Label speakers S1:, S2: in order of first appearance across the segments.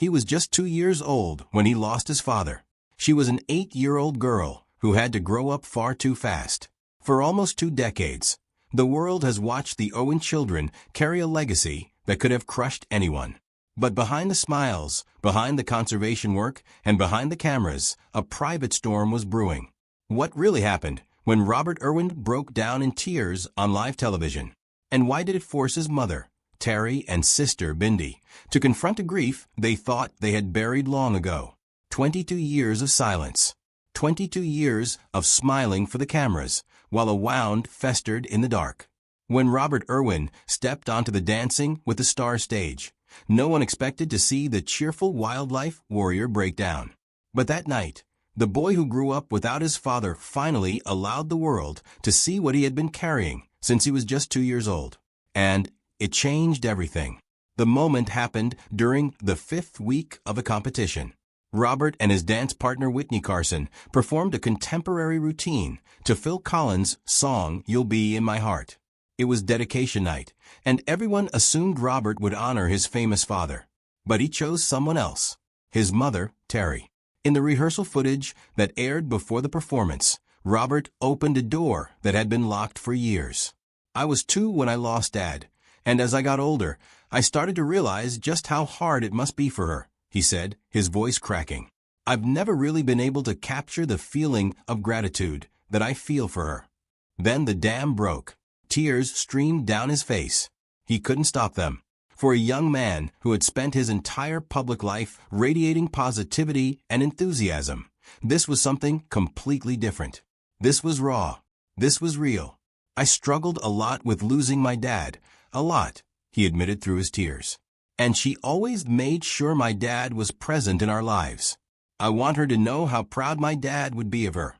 S1: He was just 2 years old when he lost his father. She was an 8-year-old girl who had to grow up far too fast. For almost 2 decades, the world has watched the Irwin children carry a legacy that could have crushed anyone. But behind the smiles, behind the conservation work, and behind the cameras, a private storm was brewing. What really happened when Robert Irwin broke down in tears on live television? And why did it force his mother, Terri, and sister, Bindi, to confront a grief they thought they had buried long ago? 22 years of silence. 22 years of smiling for the cameras, while a wound festered in the dark. When Robert Irwin stepped onto the Dancing with the Stars stage, no one expected to see the cheerful wildlife warrior break down. But that night, the boy who grew up without his father finally allowed the world to see what he had been carrying since he was just 2 years old. And it changed everything. The moment happened during the 5th week of a competition. Robert and his dance partner Whitney Carson performed a contemporary routine to Phil Collins' song You'll Be in My Heart. It was dedication night, and everyone assumed Robert would honor his famous father. But he chose someone else, his mother, Terri. In the rehearsal footage that aired before the performance, Robert opened a door that had been locked for years. I was 2 when I lost Dad, and as I got older, I started to realize just how hard it must be for her, he said, his voice cracking. I've never really been able to capture the feeling of gratitude that I feel for her. Then the dam broke. Tears streamed down his face. He couldn't stop them. For a young man who had spent his entire public life radiating positivity and enthusiasm, this was something completely different. This was raw. This was real. I struggled a lot with losing my dad. A lot, he admitted through his tears. And she always made sure my dad was present in our lives. I want her to know how proud my dad would be of her.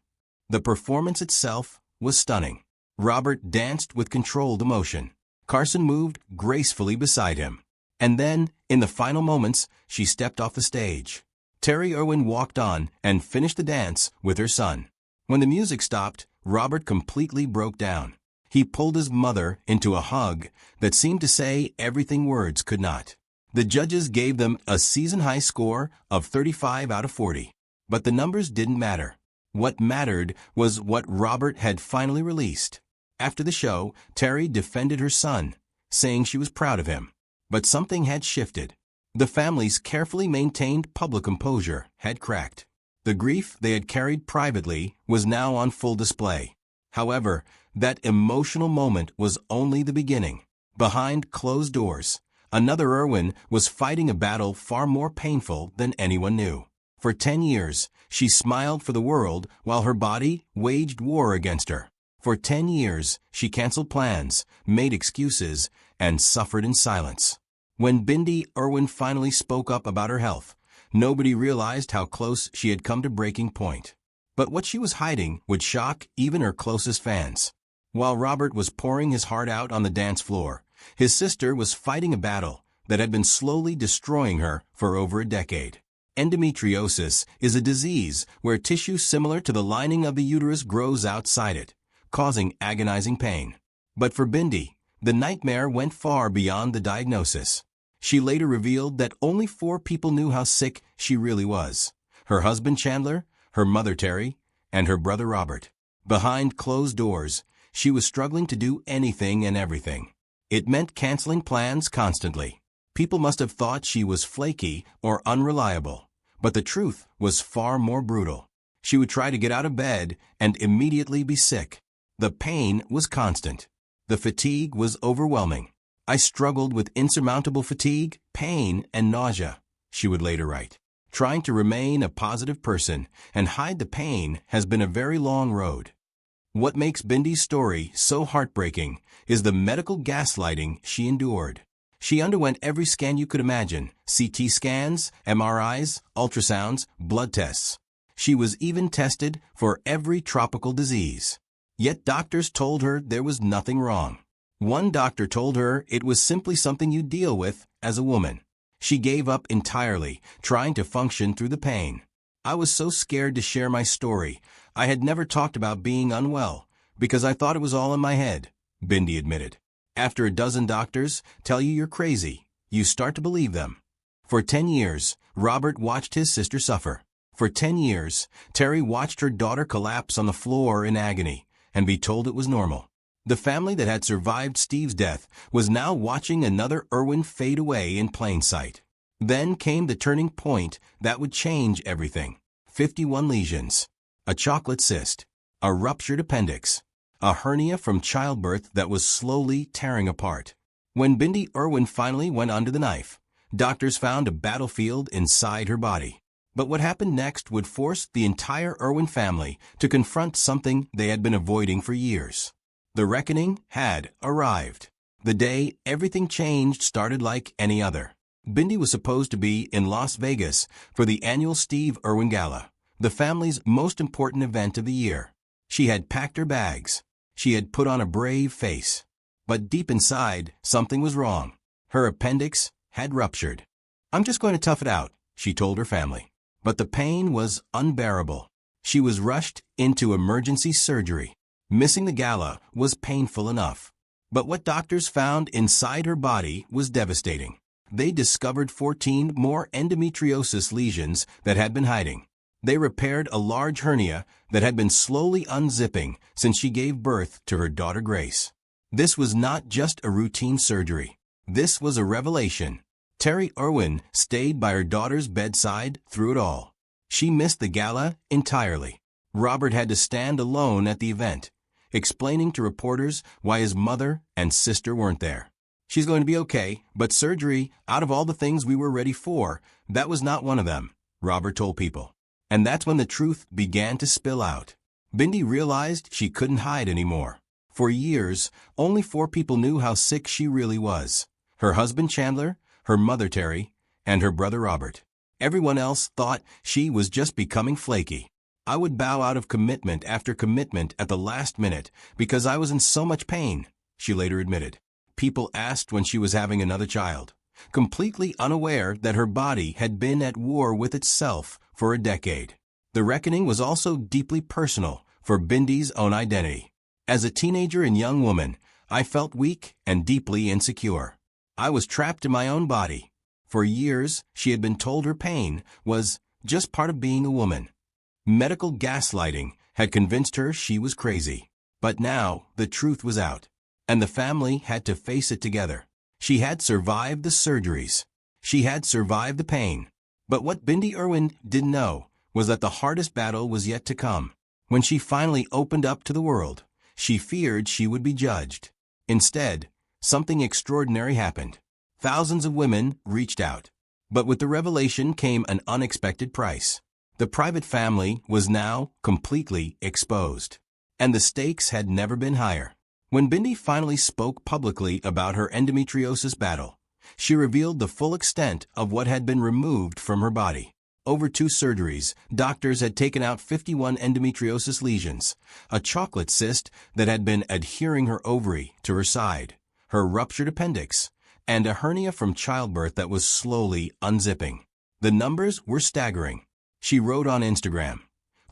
S1: The performance itself was stunning. Robert danced with controlled emotion. Carson moved gracefully beside him. And then, in the final moments, she stepped off the stage. Terri Irwin walked on and finished the dance with her son. When the music stopped, Robert completely broke down. He pulled his mother into a hug that seemed to say everything words could not. The judges gave them a season-high score of 35 out of 40. But the numbers didn't matter. What mattered was what Robert had finally released. After the show, Terri defended her son, saying she was proud of him. But something had shifted. The family's carefully maintained public composure had cracked. The grief they had carried privately was now on full display. However, that emotional moment was only the beginning. Behind closed doors, another Irwin was fighting a battle far more painful than anyone knew. For 10 years, she smiled for the world while her body waged war against her. For 10 years, she canceled plans, made excuses, and suffered in silence. When Bindi Irwin finally spoke up about her health, nobody realized how close she had come to breaking point. But what she was hiding would shock even her closest fans. While Robert was pouring his heart out on the dance floor, his sister was fighting a battle that had been slowly destroying her for over a decade. Endometriosis is a disease where tissue similar to the lining of the uterus grows outside it, causing agonizing pain. But for Bindi, the nightmare went far beyond the diagnosis. She later revealed that only 4 people knew how sick she really was: her husband Chandler, her mother Terri, and her brother Robert. Behind closed doors, she was struggling to do anything and everything. It meant canceling plans constantly. People must have thought she was flaky or unreliable, but the truth was far more brutal. She would try to get out of bed and immediately be sick. The pain was constant. The fatigue was overwhelming. I struggled with insurmountable fatigue, pain, and nausea, she would later write. Trying to remain a positive person and hide the pain has been a very long road. What makes Bindi's story so heartbreaking is the medical gaslighting she endured. She underwent every scan you could imagine: CT scans, MRIs, ultrasounds, blood tests. She was even tested for every tropical disease. Yet doctors told her there was nothing wrong. One doctor told her it was simply something you deal with as a woman. She gave up entirely, trying to function through the pain. I was so scared to share my story. I had never talked about being unwell because I thought it was all in my head, Bindi admitted. After a dozen doctors tell you you're crazy, you start to believe them. For 10 years, Robert watched his sister suffer. For 10 years, Terry watched her daughter collapse on the floor in agony and be told it was normal. The family that had survived Steve's death was now watching another Irwin fade away in plain sight. Then came the turning point that would change everything. 51 lesions, a chocolate cyst, a ruptured appendix, a hernia from childbirth that was slowly tearing apart. When Bindi Irwin finally went under the knife, doctors found a battlefield inside her body. But what happened next would force the entire Irwin family to confront something they had been avoiding for years. The reckoning had arrived. The day everything changed started like any other. Bindi was supposed to be in Las Vegas for the annual Steve Irwin Gala, the family's most important event of the year. She had packed her bags. She had put on a brave face. But deep inside, something was wrong. Her appendix had ruptured. "I'm just going to tough it out," she told her family. But the pain was unbearable. She was rushed into emergency surgery. Missing the gala was painful enough. But what doctors found inside her body was devastating. They discovered 14 more endometriosis lesions that had been hiding. They repaired a large hernia that had been slowly unzipping since she gave birth to her daughter Grace. This was not just a routine surgery. This was a revelation. Terri Irwin stayed by her daughter's bedside through it all. She missed the gala entirely. Robert had to stand alone at the event, explaining to reporters why his mother and sister weren't there. "She's going to be okay, but surgery, out of all the things we were ready for, that was not one of them," Robert told people. And that's when the truth began to spill out. Bindi realized she couldn't hide anymore. For years, only 4 people knew how sick she really was: her husband Chandler, her mother Terry, and her brother Robert. Everyone else thought she was just becoming flaky. "I would bow out of commitment after commitment at the last minute because I was in so much pain," she later admitted. People asked when she was having another child, completely unaware that her body had been at war with itself for a decade. The reckoning was also deeply personal for Bindi's own identity. "As a teenager and young woman, I felt weak and deeply insecure. I was trapped in my own body." For years, she had been told her pain was just part of being a woman. Medical gaslighting had convinced her she was crazy. But now, the truth was out, and the family had to face it together. She had survived the surgeries. She had survived the pain. But what Bindi Irwin didn't know was that the hardest battle was yet to come. When she finally opened up to the world, she feared she would be judged. Instead, something extraordinary happened. Thousands of women reached out. But with the revelation came an unexpected price. The private family was now completely exposed. And the stakes had never been higher. When Bindi finally spoke publicly about her endometriosis battle, she revealed the full extent of what had been removed from her body. Over 2 surgeries, doctors had taken out 51 endometriosis lesions, a chocolate cyst that had been adhering her ovary to her side, her ruptured appendix, and a hernia from childbirth that was slowly unzipping. The numbers were staggering. She wrote on Instagram,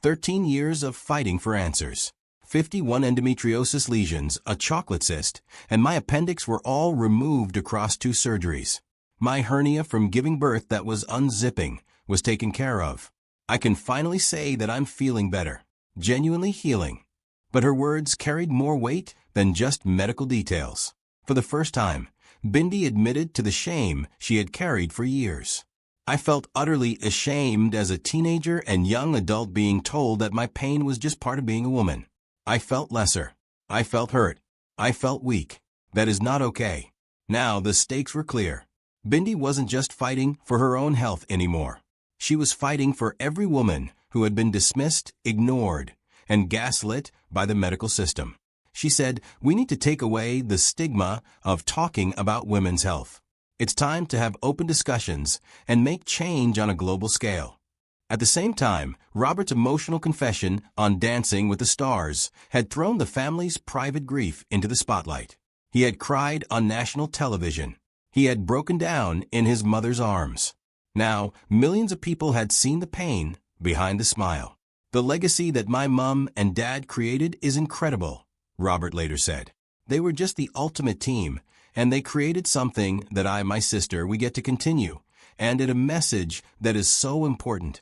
S1: 13 years of fighting for answers. 51 endometriosis lesions, a chocolate cyst, and my appendix were all removed across 2 surgeries. My hernia from giving birth that was unzipping was taken care of. I can finally say that I'm feeling better, genuinely healing. But her words carried more weight than just medical details. For the first time, Bindi admitted to the shame she had carried for years. "I felt utterly ashamed as a teenager and young adult being told that my pain was just part of being a woman. I felt lesser. I felt hurt. I felt weak. That is not okay." Now the stakes were clear. Bindi wasn't just fighting for her own health anymore. She was fighting for every woman who had been dismissed, ignored, and gaslit by the medical system. She said, "We need to take away the stigma of talking about women's health. It's time to have open discussions and make change on a global scale." At the same time, Robert's emotional confession on Dancing with the Stars had thrown the family's private grief into the spotlight. He had cried on national television. He had broken down in his mother's arms. Now, millions of people had seen the pain behind the smile. "The legacy that my mom and dad created is incredible," Robert later said. "They were just the ultimate team, and they created something that I and my sister, we get to continue, and in a message that is so important.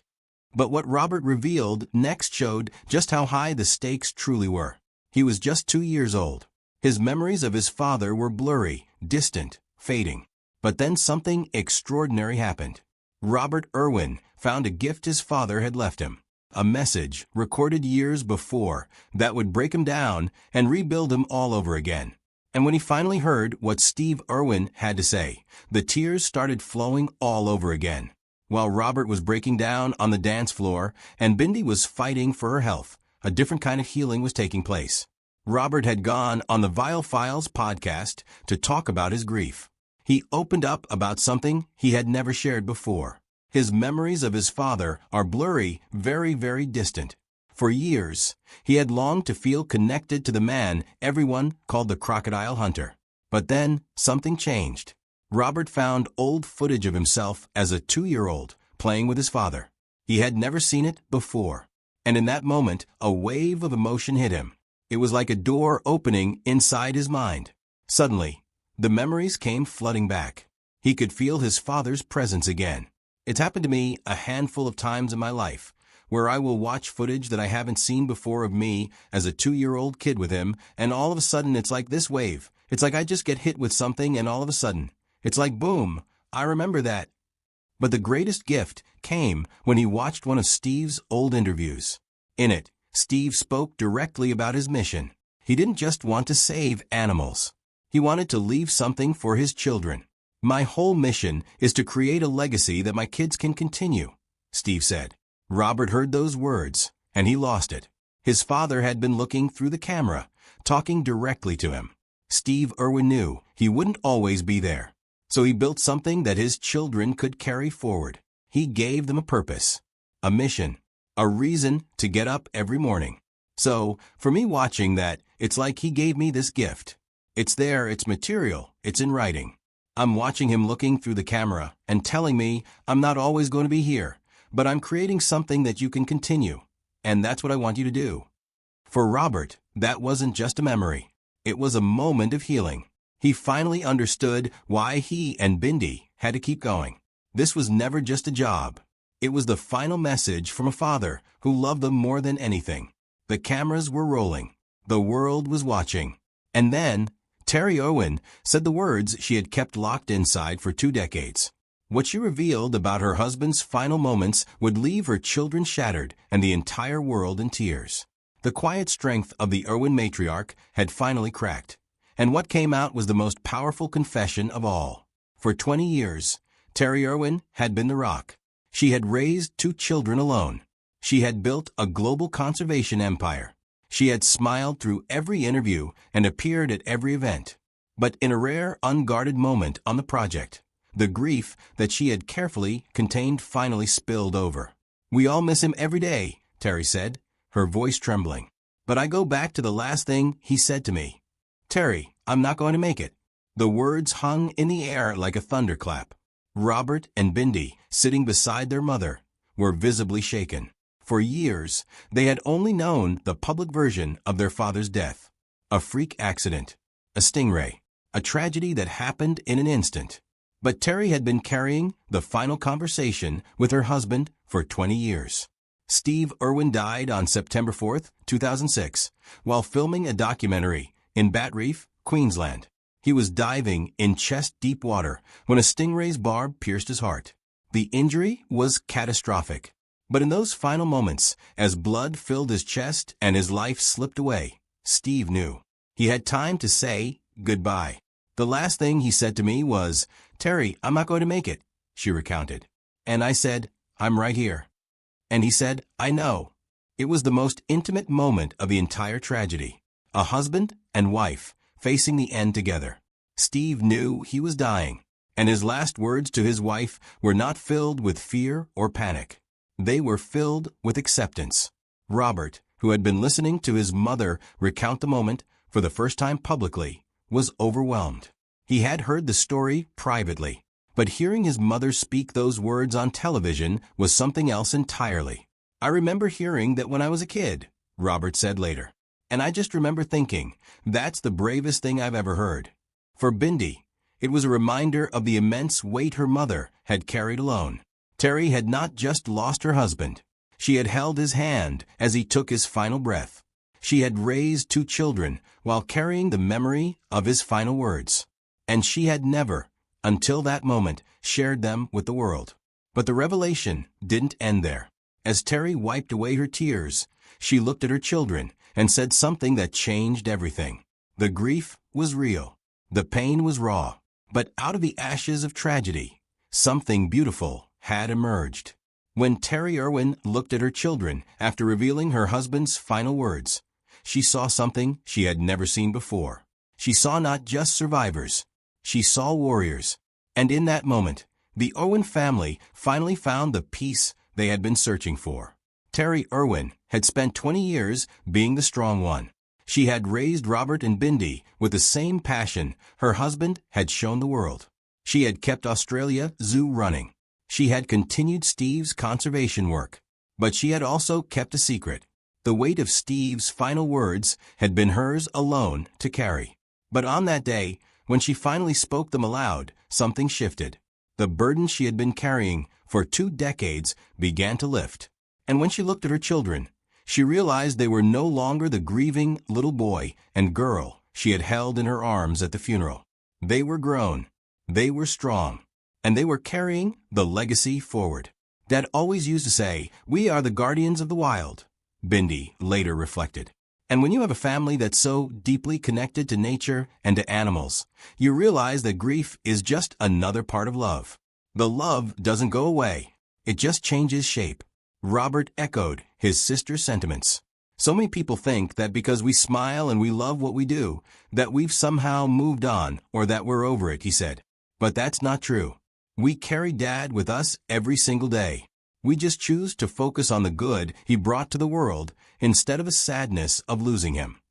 S1: But what Robert revealed next showed just how high the stakes truly were. He was just 2 years old. His memories of his father were blurry, distant, fading. But then something extraordinary happened. Robert Irwin found a gift his father had left him. A message recorded years before that would break him down and rebuild him all over again. And when he finally heard what Steve Irwin had to say, the tears started flowing all over again. While Robert was breaking down on the dance floor and Bindi was fighting for her health, a different kind of healing was taking place. Robert had gone on the Vile Files podcast to talk about his grief. He opened up about something he had never shared before. His memories of his father are blurry, very, very distant. For years, he had longed to feel connected to the man everyone called the Crocodile Hunter. But then, something changed. Robert found old footage of himself as a 2-year-old playing with his father. He had never seen it before. And in that moment, a wave of emotion hit him. It was like a door opening inside his mind. Suddenly, the memories came flooding back. He could feel his father's presence again. It's happened to me a handful of times in my life, where I will watch footage that I haven't seen before of me as a 2-year-old kid with him, and all of a sudden it's like this wave. It's like I just get hit with something and all of a sudden, it's like boom, I remember that. But the greatest gift came when he watched one of Steve's old interviews. In it, Steve spoke directly about his mission. He didn't just want to save animals. He wanted to leave something for his children. "My whole mission is to create a legacy that my kids can continue," Steve said. Robert heard those words, and he lost it. His father had been looking through the camera, talking directly to him. Steve Irwin knew he wouldn't always be there. So he built something that his children could carry forward. He gave them a purpose, a mission, a reason to get up every morning. So, for me watching that, it's like he gave me this gift. It's there, it's material, it's in writing. I'm watching him looking through the camera and telling me I'm not always going to be here, but I'm creating something that you can continue, and that's what I want you to do. For Robert, that wasn't just a memory. It was a moment of healing. He finally understood why he and Bindi had to keep going. This was never just a job. It was the final message from a father who loved them more than anything. The cameras were rolling. The world was watching. And then, Terri Irwin said the words she had kept locked inside for 2 decades. What she revealed about her husband's final moments would leave her children shattered and the entire world in tears. The quiet strength of the Irwin matriarch had finally cracked. And what came out was the most powerful confession of all. For 20 years, Terri Irwin had been the rock. She had raised 2 children alone. She had built a global conservation empire. She had smiled through every interview and appeared at every event. But in a rare, unguarded moment on the project, the grief that she had carefully contained finally spilled over. "We all miss him every day," Terri said, her voice trembling. "But I go back to the last thing he said to me. Terri, I'm not going to make it." The words hung in the air like a thunderclap. Robert and Bindi, sitting beside their mother, were visibly shaken. For years, they had only known the public version of their father's death. A freak accident, a stingray, a tragedy that happened in an instant. But Terri had been carrying the final conversation with her husband for 20 years. Steve Irwin died on September 4th, 2006, while filming a documentary in Bat Reef, Queensland. He was diving in chest-deep water when a stingray's barb pierced his heart. The injury was catastrophic. But in those final moments, as blood filled his chest and his life slipped away, Steve knew. He had time to say goodbye. "The last thing he said to me was, 'Terri, I'm not going to make it,'" she recounted. "And I said, 'I'm right here.' And he said, 'I know.'" It was the most intimate moment of the entire tragedy. A husband and wife facing the end together. Steve knew he was dying, and his last words to his wife were not filled with fear or panic. They were filled with acceptance. Robert, who had been listening to his mother recount the moment for the first time publicly, was overwhelmed. He had heard the story privately, but hearing his mother speak those words on television was something else entirely. "I remember hearing that when I was a kid," Robert said later. "And I just remember thinking, that's the bravest thing I've ever heard." For Bindi, It was a reminder of the immense weight her mother had carried alone. Terri had not just lost her husband. She had held his hand as he took his final breath. She had raised 2 children while carrying the memory of his final words. And she had never, until that moment, shared them with the world. But the revelation didn't end there. As Terri wiped away her tears, she looked at her children and said something that changed everything. The grief was real. The pain was raw. But out of the ashes of tragedy, something beautiful had emerged. When Terri Irwin looked at her children after revealing her husband's final words, she saw something she had never seen before. She saw not just survivors. She saw warriors. And in that moment, the Irwin family finally found the peace they had been searching for. Terri Irwin had spent 20 years being the strong one. She had raised Robert and Bindi with the same passion her husband had shown the world. She had kept Australia Zoo running. She had continued Steve's conservation work. But she had also kept a secret. The weight of Steve's final words had been hers alone to carry. But on that day, when she finally spoke them aloud, something shifted. The burden she had been carrying for 2 decades began to lift. And when she looked at her children, she realized they were no longer the grieving little boy and girl she had held in her arms at the funeral. They were grown, they were strong, and they were carrying the legacy forward. Dad always used to say, "We are the guardians of the wild," Bindi later reflected. And when you have a family that's so deeply connected to nature and to animals, you realize that grief is just another part of love. The love doesn't go away, it just changes shape. Robert echoed his sister's sentiments. So many people think that because we smile and we love what we do, that we've somehow moved on or that we're over it, he said. But that's not true. We carry Dad with us every single day. We just choose to focus on the good he brought to the world instead of a sadness of losing him.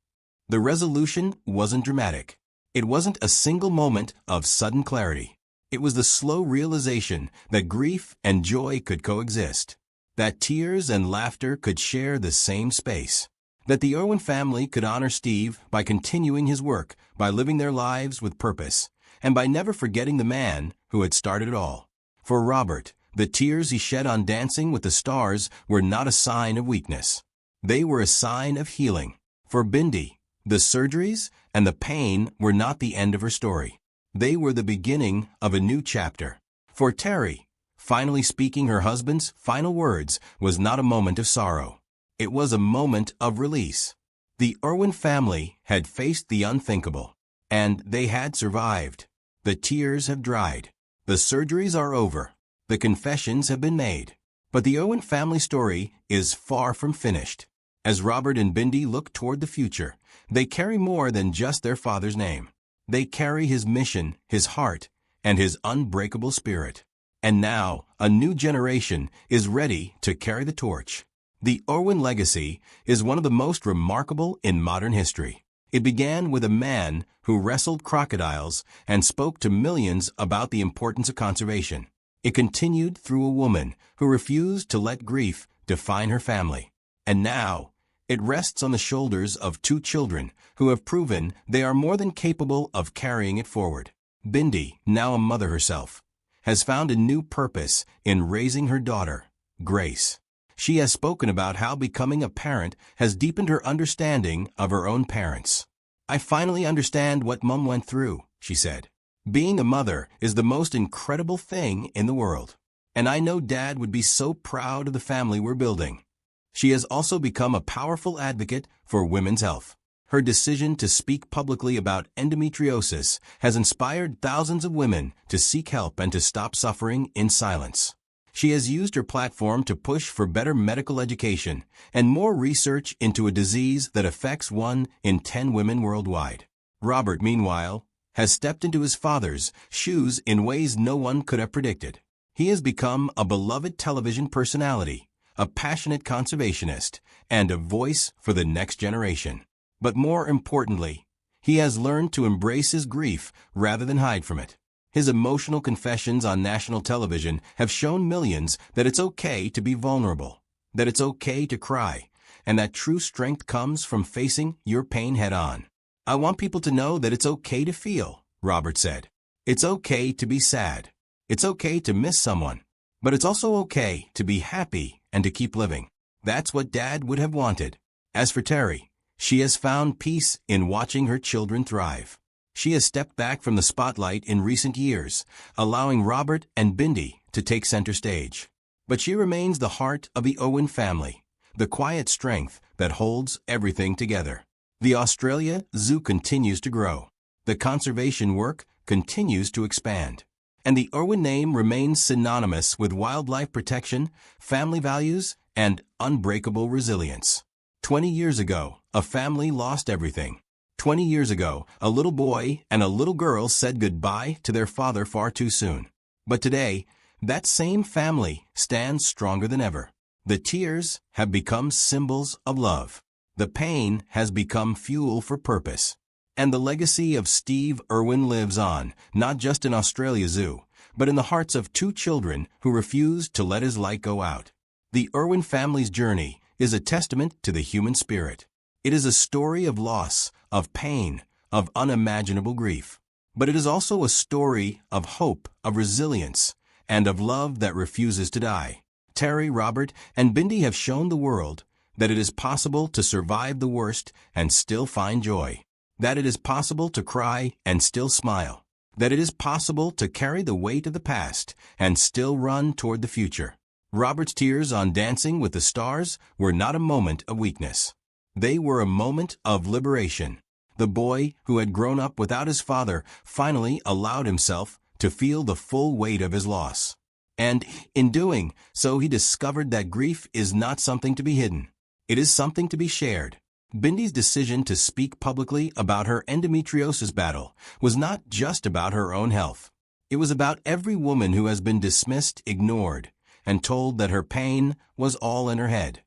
S1: The resolution wasn't dramatic. It wasn't a single moment of sudden clarity. It was the slow realization that grief and joy could coexist, that tears and laughter could share the same space, that the Irwin family could honor Steve by continuing his work, by living their lives with purpose, and by never forgetting the man who had started it all. For Robert, the tears he shed on Dancing with the Stars were not a sign of weakness. They were a sign of healing. For Bindi, the surgeries and the pain were not the end of her story. They were the beginning of a new chapter. For Terri, finally speaking her husband's final words was not a moment of sorrow. It was a moment of release. The Irwin family had faced the unthinkable, and they had survived. The tears have dried. The surgeries are over. The confessions have been made. But the Irwin family story is far from finished. As Robert and Bindi look toward the future, they carry more than just their father's name. They carry his mission, his heart, and his unbreakable spirit. And now, a new generation is ready to carry the torch. The Irwin legacy is one of the most remarkable in modern history. It began with a man who wrestled crocodiles and spoke to millions about the importance of conservation. It continued through a woman who refused to let grief define her family. And now, it rests on the shoulders of 2 children who have proven they are more than capable of carrying it forward. Bindi, now a mother herself, has found a new purpose in raising her daughter, Grace. She has spoken about how becoming a parent has deepened her understanding of her own parents. "I finally understand what Mom went through," she said. "Being a mother is the most incredible thing in the world. And I know Dad would be so proud of the family we're building." She has also become a powerful advocate for women's health. Her decision to speak publicly about endometriosis has inspired thousands of women to seek help and to stop suffering in silence. She has used her platform to push for better medical education and more research into a disease that affects 1 in 10 women worldwide. Robert, meanwhile, has stepped into his father's shoes in ways no one could have predicted. He has become a beloved television personality, a passionate conservationist, and a voice for the next generation. But more importantly, he has learned to embrace his grief rather than hide from it. His emotional confessions on national television have shown millions that it's okay to be vulnerable, that it's okay to cry, and that true strength comes from facing your pain head on. "I want people to know that it's okay to feel," Robert said. It's okay to be sad. It's okay to miss someone. But it's also okay to be happy and to keep living. That's what Dad would have wanted. As for Terri, she has found peace in watching her children thrive. She has stepped back from the spotlight in recent years, allowing Robert and Bindi to take center stage. But she remains the heart of the Irwin family, the quiet strength that holds everything together. The Australia Zoo continues to grow. The conservation work continues to expand. And the Irwin name remains synonymous with wildlife protection, family values, and unbreakable resilience. 20 years ago, a family lost everything. 20 years ago, a little boy and a little girl said goodbye to their father far too soon. But today, that same family stands stronger than ever. The tears have become symbols of love. The pain has become fuel for purpose. And the legacy of Steve Irwin lives on, not just in Australia Zoo, but in the hearts of two children who refused to let his light go out. The Irwin family's journey is a testament to the human spirit. It is a story of loss, of pain, of unimaginable grief. But it is also a story of hope, of resilience, and of love that refuses to die. Terri, Robert, and Bindi have shown the world that it is possible to survive the worst and still find joy. That it is possible to cry and still smile. That it is possible to carry the weight of the past and still run toward the future. Robert's tears on Dancing with the Stars were not a moment of weakness. They were a moment of liberation. The boy who had grown up without his father finally allowed himself to feel the full weight of his loss. And in doing so, he discovered that grief is not something to be hidden. It is something to be shared. Bindi's decision to speak publicly about her endometriosis battle was not just about her own health. It was about every woman who has been dismissed, ignored, and told that her pain was all in her head.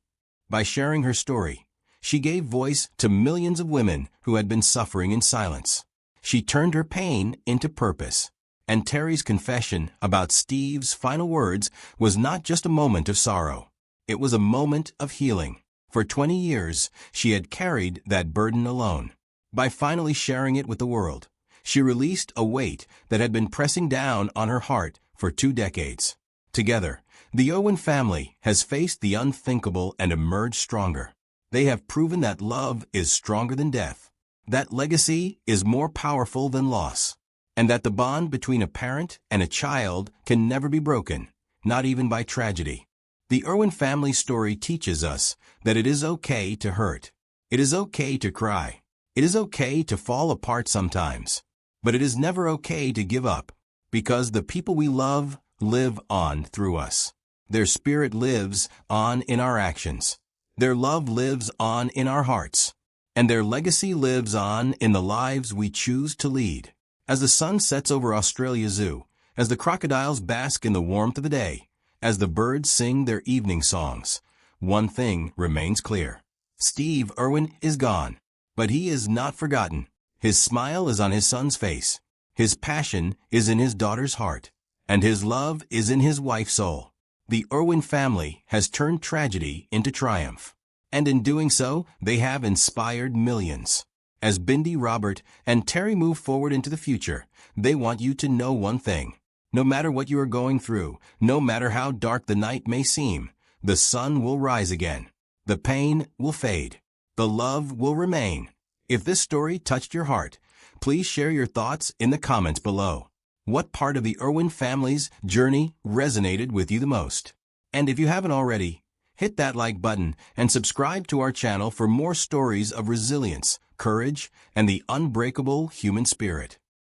S1: By sharing her story, she gave voice to millions of women who had been suffering in silence. She turned her pain into purpose. And Terri's confession about Steve's final words was not just a moment of sorrow. It was a moment of healing. For 20 years, she had carried that burden alone. By finally sharing it with the world, she released a weight that had been pressing down on her heart for 2 decades. Together, the Irwin family has faced the unthinkable and emerged stronger. They have proven that love is stronger than death, that legacy is more powerful than loss, and that the bond between a parent and a child can never be broken, not even by tragedy. The Irwin family story teaches us that it is okay to hurt. It is okay to cry. It is okay to fall apart sometimes. But it is never okay to give up, because the people we love live on through us. Their spirit lives on in our actions. Their love lives on in our hearts. And their legacy lives on in the lives we choose to lead. As the sun sets over Australia Zoo, as the crocodiles bask in the warmth of the day, as the birds sing their evening songs, one thing remains clear. Steve Irwin is gone, but he is not forgotten. His smile is on his son's face. His passion is in his daughter's heart, and his love is in his wife's soul. The Irwin family has turned tragedy into triumph, and in doing so, they have inspired millions. As Bindi, Robert, and Terri move forward into the future, they want you to know one thing. No matter what you are going through, no matter how dark the night may seem, the sun will rise again. The pain will fade. The love will remain. If this story touched your heart, please share your thoughts in the comments below. What part of the Irwin family's journey resonated with you the most? And if you haven't already, hit that like button and subscribe to our channel for more stories of resilience, courage, and the unbreakable human spirit.